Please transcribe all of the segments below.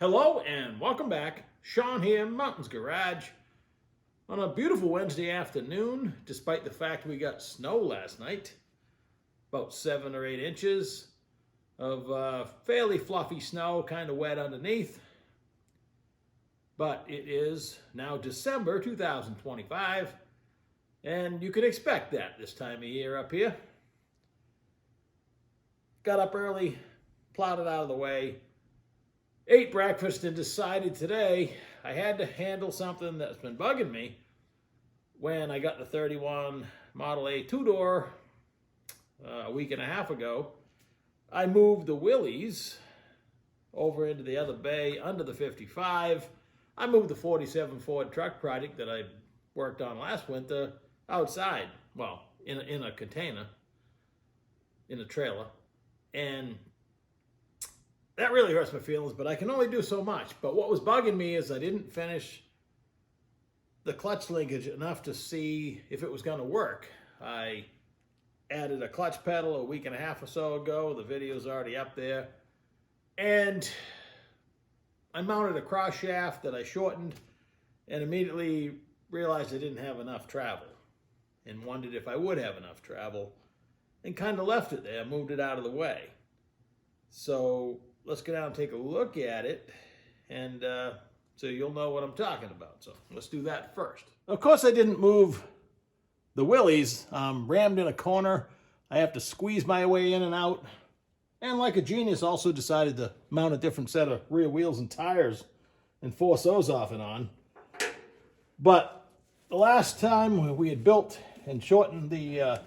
Hello and welcome back. Sean here, Mountains Garage. On a beautiful Wednesday afternoon, despite the fact we got snow last night, about 7 or 8 inches of fairly fluffy snow, kind of wet underneath. But it is now December 2025, and you can expect that this time of year up here. Got up early, plowed it out of the way, ate breakfast, and decided today I had to handle something that's been bugging me when I got the 31 Model A two-door a week and a half ago. I moved the Willys over into the other bay under the 55. I moved the 47 Ford truck project that I worked on last winter outside, well, in a container, in a trailer. And that really hurts my feelings, but I can only do so much. But what was bugging me is I didn't finish the clutch linkage enough to see if it was going to work. I added a clutch pedal a week and a half or so ago. The video's already up there. And I mounted a cross shaft that I shortened and immediately realized I didn't have enough travel and wondered if I would have enough travel, and kind of left it there, moved it out of the way. So let's go down and take a look at it, and so you'll know what I'm talking about. So let's do that first. Of course, I didn't move the Willys. Rammed in a corner. I have to squeeze my way in and out. And like a genius, also decided to mount a different set of rear wheels and tires and force those off and on. But the last time we had built and shortened the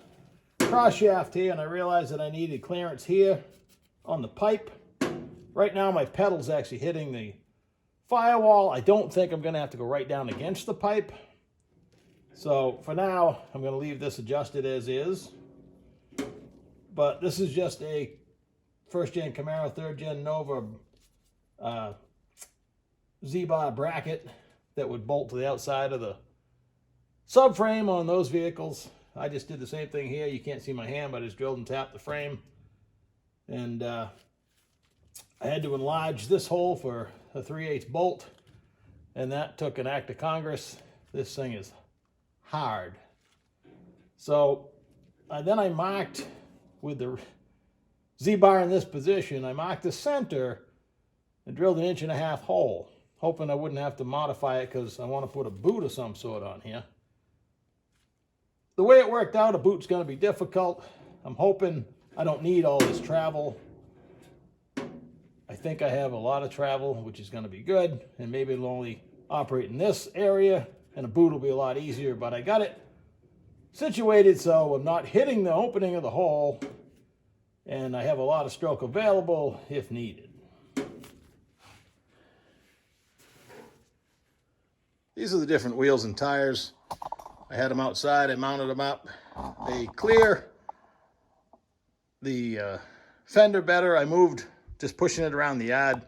cross shaft here, and I realized that I needed clearance here on the pipe. Right now my pedal's actually hitting the firewall. I don't think I'm going to have to go right down against the pipe. So for now, I'm going to leave this adjusted as is. But this is just a first gen Camaro, third gen Nova Z-bar bracket that would bolt to the outside of the subframe on those vehicles. I just did the same thing here. You can't see my hand, but I just drilled and tapped the frame. And I had to enlarge this hole for a 3/8 bolt, and that took an act of Congress. This thing is hard. So then I marked with the Z-bar in this position, I marked the center and drilled an 1.5 inch hole, hoping I wouldn't have to modify it because I want to put a boot of some sort on here. The way it worked out, a boot's going to be difficult. I'm hoping I don't need all this travel. I think I have a lot of travel, which is going to be good, and maybe it'll only operate in this area, and a boot will be a lot easier, but I got it situated so I'm not hitting the opening of the hole, and I have a lot of stroke available if needed. These are the different wheels and tires. I had them outside, I mounted them up. They clear the fender better. I moved, just pushing it around the yard.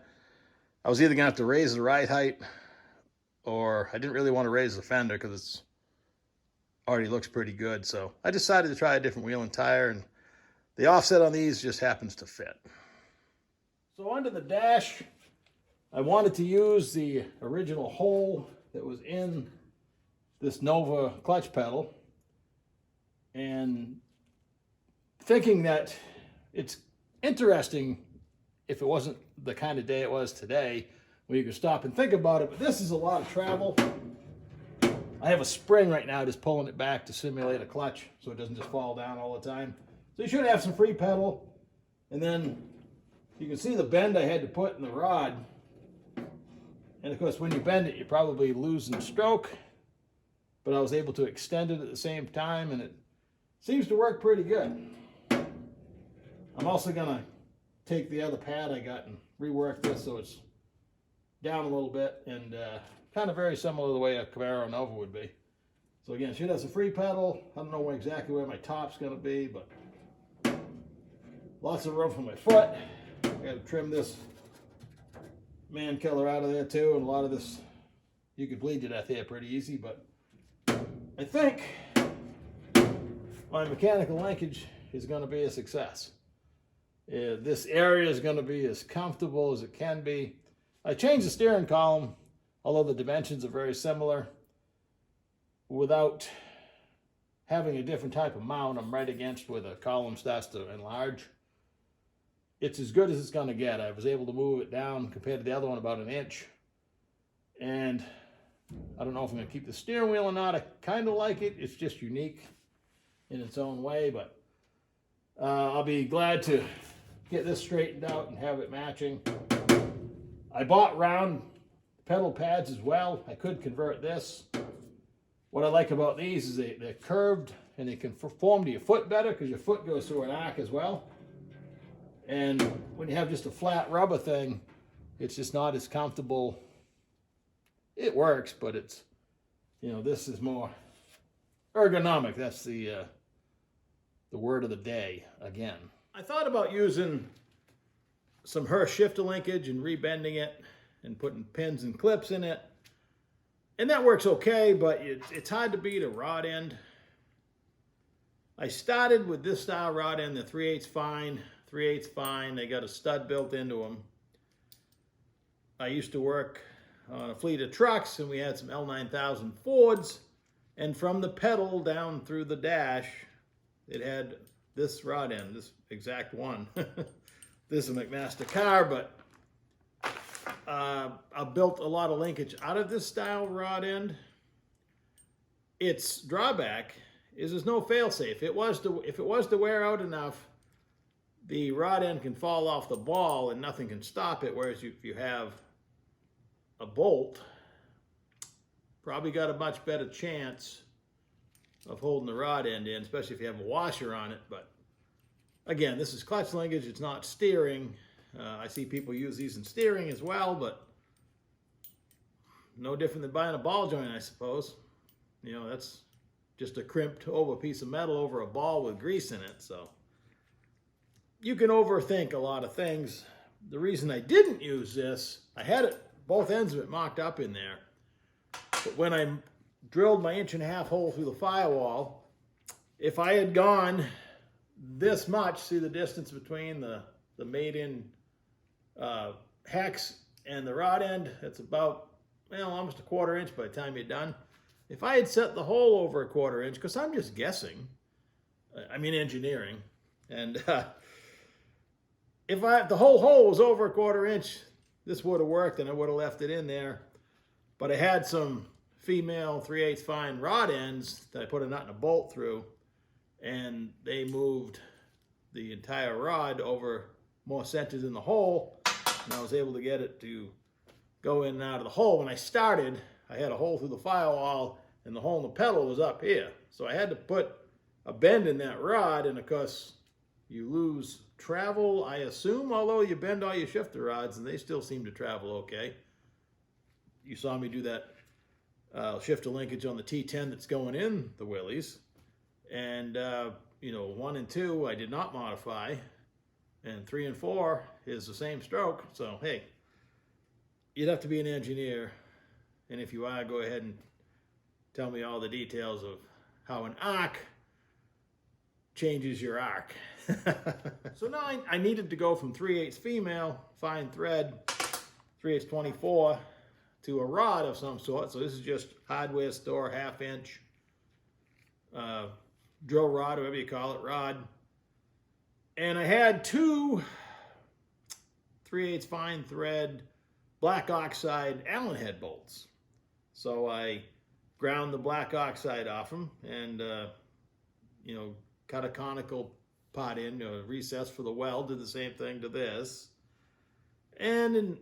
I was either gonna have to raise the ride height, or I didn't really want to raise the fender because it's already looks pretty good. So I decided to try a different wheel and tire, and the offset on these just happens to fit. So under the dash, I wanted to use the original hole that was in this Nova clutch pedal, and thinking that it's interesting if it wasn't the kind of day it was today where you could stop and think about it, but this is a lot of travel. I have a spring right now just pulling it back to simulate a clutch so it doesn't just fall down all the time. So you should have some free pedal, and then you can see the bend I had to put in the rod. And of course, when you bend it, you're probably losing stroke, but I was able to extend it at the same time, and it seems to work pretty good. I'm also gonna take the other pad I got and rework this so it's down a little bit, and kind of very similar to the way a Camaro Nova would be. So again, it should have some free pedal. I don't know exactly where my top's gonna be, but lots of room for my foot. I gotta trim this man killer out of there too, and a lot of this, you could bleed to death here pretty easy, but I think my mechanical linkage is going to be a success. This area is going to be as comfortable as it can be. I changed the steering column, although the dimensions are very similar, without having a different type of mount I'm right against where the column starts to enlarge. It's as good as it's going to get. I was able to move it down compared to the other one about an inch. And I don't know if I'm going to keep the steering wheel or not. I kind of like it. It's just unique in its own way, but I'll be glad to get this straightened out and have it matching. I bought round pedal pads as well. I could convert this. What I like about these is they're curved and they conform to your foot better because your foot goes through an arc as well. And when you have just a flat rubber thing, it's just not as comfortable. It works, but it's, this is more ergonomic. That's the word of the day again. I thought about using some Hurst shifter linkage and rebending it and putting pins and clips in it. And that works okay, but it's hard to beat a rod end. I started with this style rod end, the 3/8 fine. 3/8 fine, they got a stud built into them. I used to work on a fleet of trucks and we had some L9000 Fords, and from the pedal down through the dash, it had this rod end, this exact one. This is a McMaster car, but I built a lot of linkage out of this style rod end. Its drawback is there's no fail-safe. If it was to wear out enough, the rod end can fall off the ball and nothing can stop it, whereas if you have a bolt, probably got a much better chance of holding the rod end in, especially if you have a washer on it. But again, this is clutch linkage, it's not steering. I see people use these in steering as well, but no different than buying a ball joint, I suppose. That's just a crimped over piece of metal over a ball with grease in it. So you can overthink a lot of things. The reason I didn't use this, I had it, both ends of it mocked up in there. But when I drilled my 1.5-inch hole through the firewall, if I had gone this much, see the distance between the made-in hex and the rod end, it's about, almost a 1/4 inch by the time you're done. If I had set the hole over a 1/4 inch, because I'm just guessing, I mean engineering, and if the whole hole was over a 1/4 inch, this would have worked and I would have left it in there. But I had some female 3/8 fine rod ends that I put a nut and a bolt through, and they moved the entire rod over more centers in the hole, and I was able to get it to go in and out of the hole. When I started, I had a hole through the firewall and the hole in the pedal was up here. So I had to put a bend in that rod, and of course you lose travel, I assume, although you bend all your shifter rods and they still seem to travel okay. You saw me do that shifter linkage on the T10 that's going in the Willys. And 1 and 2 I did not modify, and 3 and 4 is the same stroke. So hey, you'd have to be an engineer, and if you are, go ahead and tell me all the details of how an arc changes your arc. So now I needed to go from 3/8 female fine thread, 3/8 24, to a rod of some sort. So this is just hardware store 1/2 inch drill rod, whatever you call it, rod. And I had 2 3/8 fine thread black oxide Allen head bolts. So I ground the black oxide off them and cut a conical pot in, a recess for the weld, did the same thing to this. And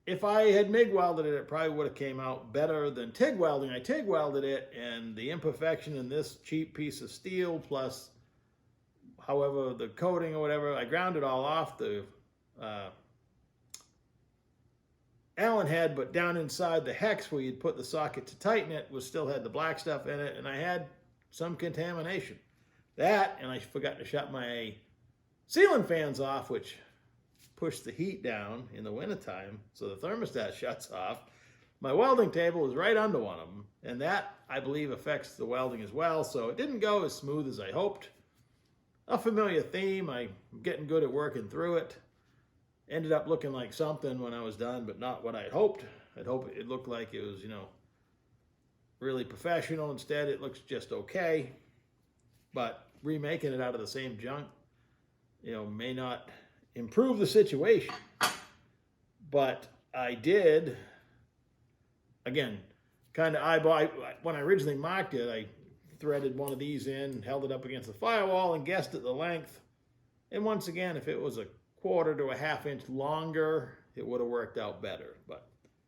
if I had MIG welded it, it probably would have came out better than TIG welding. I TIG welded it, and the imperfection in this cheap piece of steel, plus however the coating or whatever, I ground it all off the Allen head, but down inside the hex where you'd put the socket to tighten it still had the black stuff in it, and I had some contamination. That, and I forgot to shut my ceiling fans off, which push the heat down in the wintertime, so the thermostat shuts off. My welding table is right under one of them, and that, I believe, affects the welding as well, so it didn't go as smooth as I hoped. A familiar theme, I'm getting good at working through it, Ended up looking like something when I was done, but not what I'd hoped. I'd hoped it looked like it was, really professional. Instead, it looks just okay. But remaking it out of the same junk, may not improve the situation. But I did, again, kind of eyeball. When I originally marked it, I threaded one of these in, held it up against the firewall, and guessed at the length. And once again, if it was a 1/4 to a 1/2 inch longer, it would have worked out better. But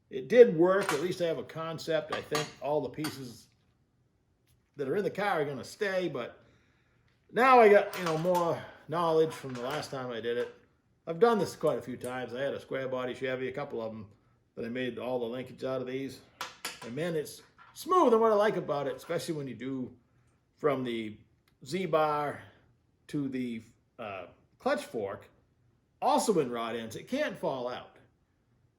it did work. At least I have a concept. I think all the pieces that are in the car are going to stay. But now I got, more knowledge from the last time I did it. I've done this quite a few times. I had a square body Chevy, a couple of them, that I made all the linkage out of these. And man, it's smooth. And what I like about it, especially when you do from the Z-bar to the clutch fork, also in rod ends, it can't fall out.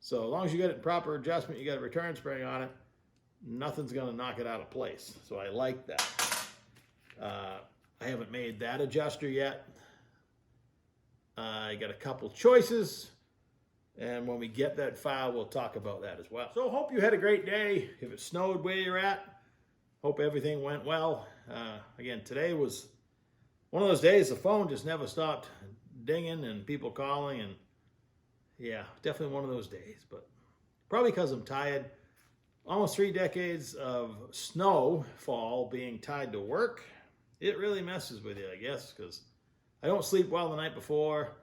So as long as you get it in proper adjustment, you got a return spring on it, nothing's going to knock it out of place. So I like that. I haven't made that adjuster yet. I got a couple choices, and when we get that file, we'll talk about that as well. So hope you had a great day. If it snowed where you're at, hope everything went well. Again, today was one of those days the phone just never stopped dinging and people calling, and yeah, definitely one of those days. But probably because I'm tired. Almost 3 decades of snowfall being tied to work, it really messes with you, I guess, because I don't sleep well the night before.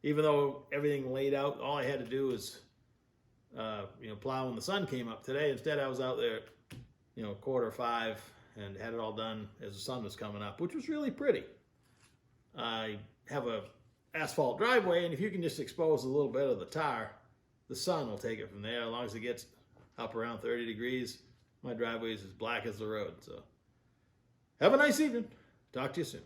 Even though everything laid out, all I had to do was, plow when the sun came up today. Instead, I was out there, 4:45, and had it all done as the sun was coming up, which was really pretty. I have a asphalt driveway, and if you can just expose a little bit of the tar, the sun will take it from there. As long as it gets up around 30 degrees, my driveway is as black as the road. So have a nice evening. Talk to you soon.